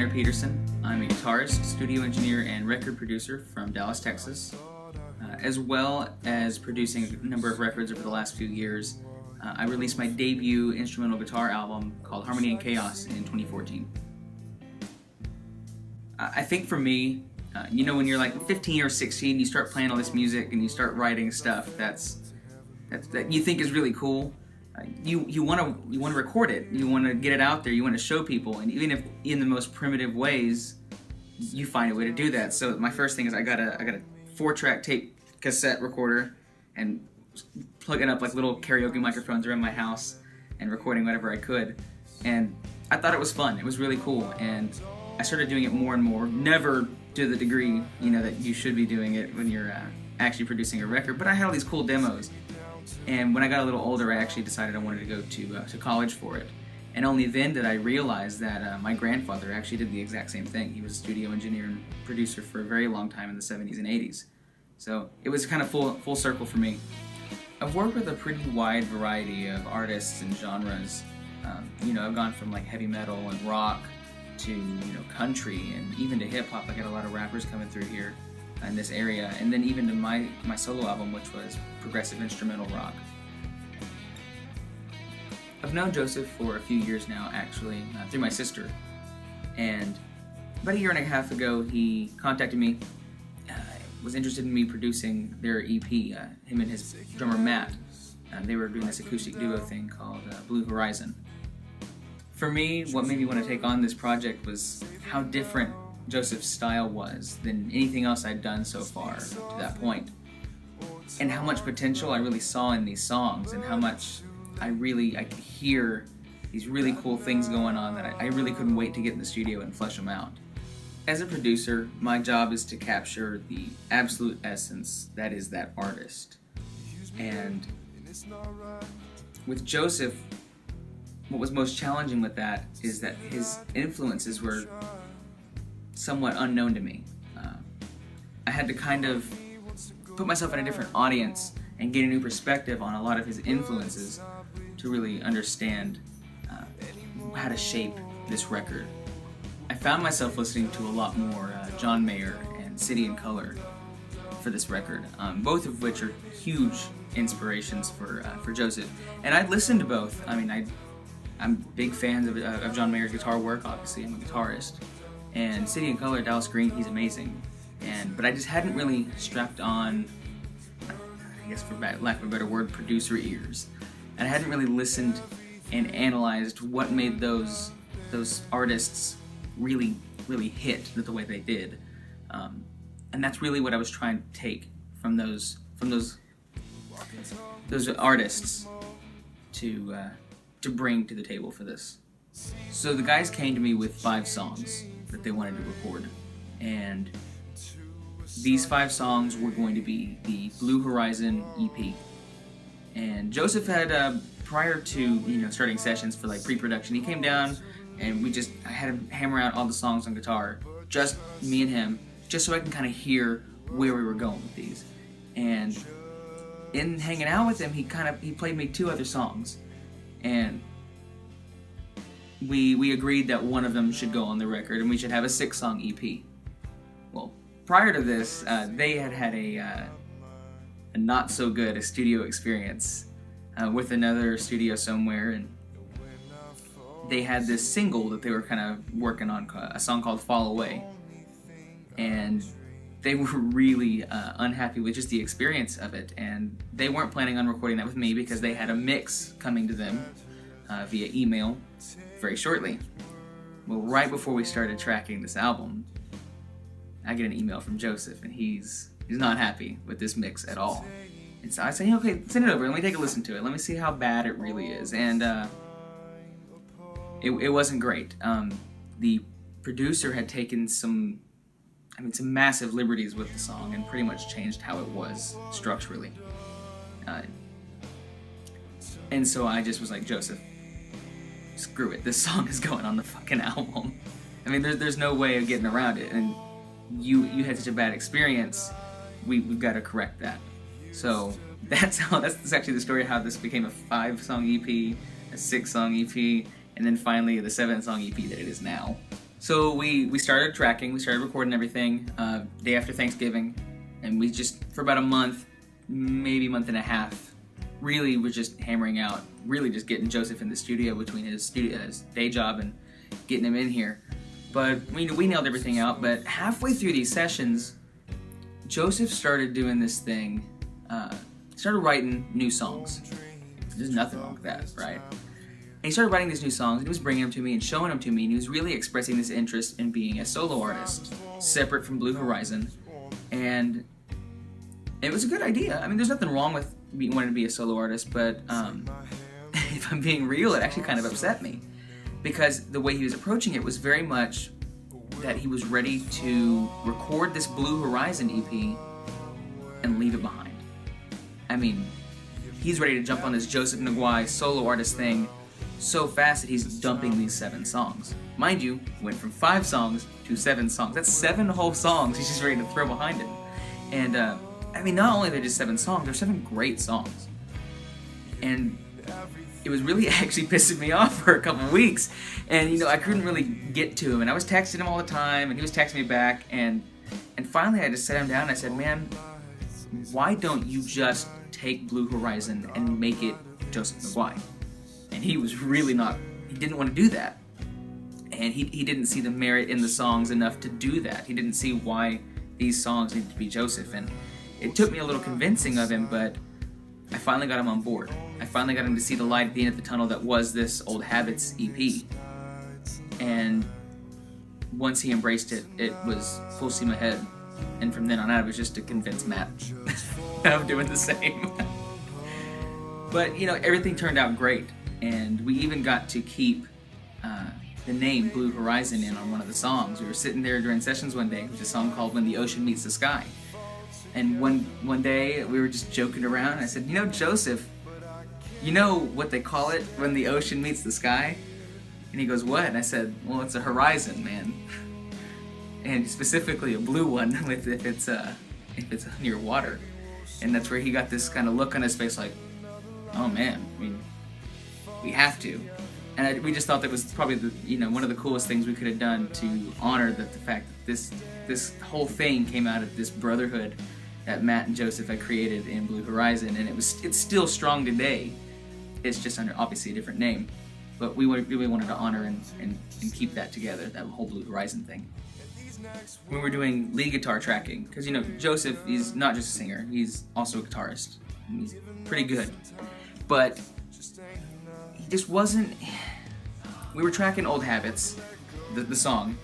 Tanner Peterson. I'm a guitarist, studio engineer, and record producer from Dallas, Texas, as well as producing a number of records over the last few years. I released my debut instrumental guitar album called Harmony and Chaos in 2014. I think for me, when you're like 15 or 16, you start playing all this music and you start writing stuff that you think is really cool. You want to record it. You want to get it out there. You want to show people, and even if in the most primitive ways, you find a way to do that. So my first thing is I got a 4-track tape cassette recorder and plugging up like little karaoke microphones around my house and recording whatever I could. And I thought it was fun. It was really cool, and I started doing it more and more. Never to the degree that you should be doing it when you're actually producing a record. But I had all these cool demos. And when I got a little older, I actually decided I wanted to go to college for it. And only then did I realize that my grandfather actually did the exact same thing. He was a studio engineer and producer for a very long time in the 70s and 80s. So it was kind of full circle for me. I've worked with a pretty wide variety of artists and genres. I've gone from like heavy metal and rock to country and even to hip hop. I got a lot of rappers coming through here in this area, and then even to my solo album, which was progressive instrumental rock. I've known Joseph for a few years now, actually, through my sister, and about a year and a half ago he contacted me, was interested in me producing their EP, him and his drummer Matt. They were doing this acoustic duo thing called Blue Horizon. For me, what made me want to take on this project was how different Joseph's style was than anything else I'd done so far to that point, and how much potential I really saw in these songs, and how much I could hear these really cool things going on that I really couldn't wait to get in the studio and flesh them out. As a producer, my job is to capture the absolute essence that is that artist. And with Joseph, what was most challenging with that is that his influences were somewhat unknown to me. I had to kind of put myself in a different audience and get a new perspective on a lot of his influences to really understand how to shape this record. I found myself listening to a lot more John Mayer and City and Colour for this record, both of which are huge inspirations for Joseph. And I'd listened to both. I'm big fans of John Mayer's guitar work. Obviously, I'm a guitarist. And City and Colour, Dallas Green, he's amazing. But I just hadn't really strapped on, I guess for lack of a better word, producer ears. And I hadn't really listened and analyzed what made those artists really, really hit the way they did. And that's really what I was trying to take from those artists to bring to the table for this. So the guys came to me with 5 songs that they wanted to record, and these 5 songs were going to be the Blue Horizon EP. And Joseph had, prior to starting sessions for like pre-production, he came down and I had him hammer out all the songs on guitar, just me and him, just so I can kind of hear where we were going with these. And in hanging out with him, he played me 2 other songs, and we agreed that one of them should go on the record, and we should have a 6-song EP. Well, prior to this, they had a not so good studio experience with another studio somewhere, and they had this single that they were kind of working on, a song called Fall Away, and they were really unhappy with just the experience of it, and they weren't planning on recording that with me because they had a mix coming to them via email very shortly. Well, right before we started tracking this album, I get an email from Joseph, and he's not happy with this mix at all. And so I say, okay, send it over, let me take a listen to it, let me see how bad it really is. And it wasn't great. The producer had taken some massive liberties with the song and pretty much changed how it was structurally. And so I just was like, Joseph, screw it, this song is going on the fucking album. There's no way of getting around it, and you had such a bad experience, we've got to correct that. So that's actually the story of how this became a 5-song EP, a 6-song EP, and then finally the 7-song EP that it is now. So we started tracking, we started recording everything day after Thanksgiving, and we just, for about a month, maybe a month and a half, really were just hammering out, really just getting Joseph in the studio between his day job and getting him in here. But we nailed everything out, but halfway through these sessions, Joseph started doing this thing, started writing new songs. There's nothing wrong with that, right? And he started writing these new songs, and he was bringing them to me and showing them to me, and he was really expressing this interest in being a solo artist, separate from Blue Horizon. And it was a good idea. I mean, there's nothing wrong with wanting to be a solo artist, but if I'm being real, it actually kind of upset me. Because the way he was approaching it was very much that he was ready to record this Blue Horizon EP and leave it behind. I mean, he's ready to jump on this Joseph Naghwai solo artist thing so fast that he's dumping these 7 songs. Mind you, went from 5 songs to 7 songs. That's 7 whole songs he's just ready to throw behind him. And I mean, not only are they just 7 songs, they're 7 great songs. And it was really actually pissing me off for a couple of weeks. And I couldn't really get to him. And I was texting him all the time, and he was texting me back. And finally I just sat him down and I said, man, why don't you just take Blue Horizon and make it Joseph Naghwai? And he was really he didn't want to do that. And he didn't see the merit in the songs enough to do that. He didn't see why these songs needed to be Joseph. And it took me a little convincing of him, but I finally got him on board. I finally got him to see the light at the end of the tunnel that was this Old Habits EP. And once he embraced it, it was full steam ahead. And from then on out, it was just to convince Matt of doing the same. But, everything turned out great. And we even got to keep the name Blue Horizon in on one of the songs. We were sitting there during sessions one day with a song called When the Ocean Meets the Sky. And one day we were just joking around, and I said, Joseph, you know what they call it when the ocean meets the sky? And he goes, what? And I said, well, it's a horizon, man. And specifically a blue one if it's near water. And that's where he got this kind of look on his face like, oh man, I mean, we have to. And we just thought that was probably one of the coolest things we could have done to honor the fact that this whole thing came out of this brotherhood that Matt and Joseph had created in Blue Horizon, and it's still strong today. It's just under obviously a different name, but we really wanted to honor and keep that together, that whole Blue Horizon thing. When we're doing lead guitar tracking, because Joseph, he's not just a singer, he's also a guitarist. He's pretty good, but he just wasn't. We were tracking Old Habits, the song,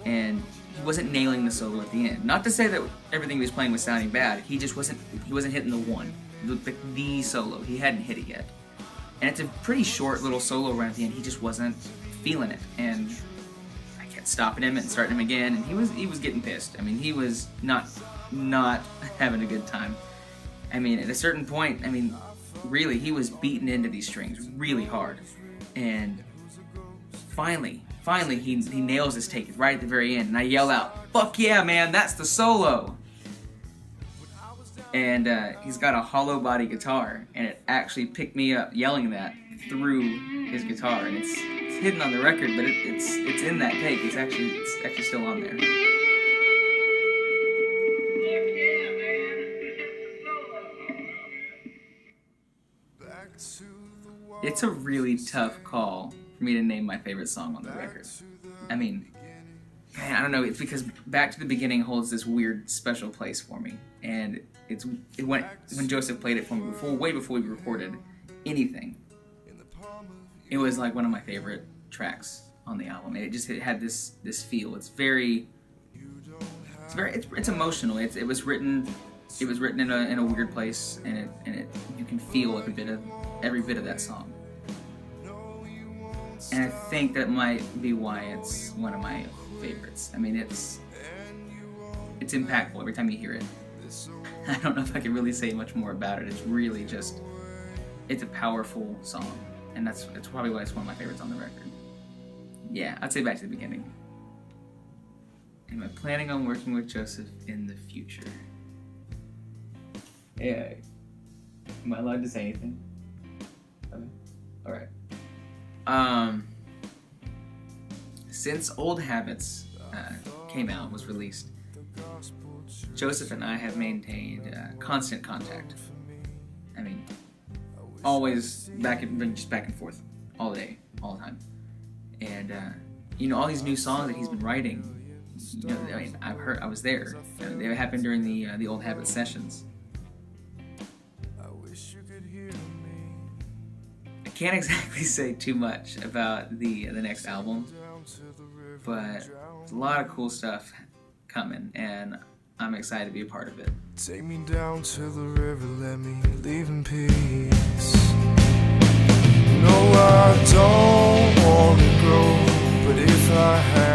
and he wasn't nailing the solo at the end. Not to say that everything he was playing was sounding bad. He just wasn't hitting the one, the solo. He hadn't hit it yet. And it's a pretty short little solo around the end. He just wasn't feeling it. And I kept stopping him and starting him again, and he was getting pissed. I mean, he was not having a good time. I mean, at a certain point, really, he was beating into these strings really hard. And finally, he nails his take right at the very end, and I yell out, "Fuck yeah, man, that's the solo!" And he's got a hollow body guitar, and it actually picked me up yelling that through his guitar, and it's hidden on the record, but it's in that take. It's actually still on there. It's a really tough call for me to name my favorite song on the record. I mean, man, I don't know. It's because Back to the Beginning holds this weird special place for me, and when Joseph played it for me way before we recorded anything, it was like one of my favorite tracks on the album. It had this feel. It's emotional. It was written in a weird place, and you can feel every bit of that song. And I think that might be why it's one of my favorites. I mean, it's impactful every time you hear it. I don't know if I can really say much more about it. It's really just, it's a powerful song, and that's probably why it's one of my favorites on the record. Yeah, I'd say Back to the Beginning. Am I planning on working with Joseph in the future? Yeah. Am I allowed to say anything? Okay. Alright. since Old Habits came out, was released, Joseph and I have maintained constant contact. I mean, always back and forth, all day, all the time. And all these new songs that he's been writing. I mean, I was there. They happened during the Old Habit sessions. I can't exactly say too much about the next album, but there's a lot of cool stuff coming, and I'm excited to be a part of it. Take me down to the river, let me leave in peace. No, I don't wanna go, but if I had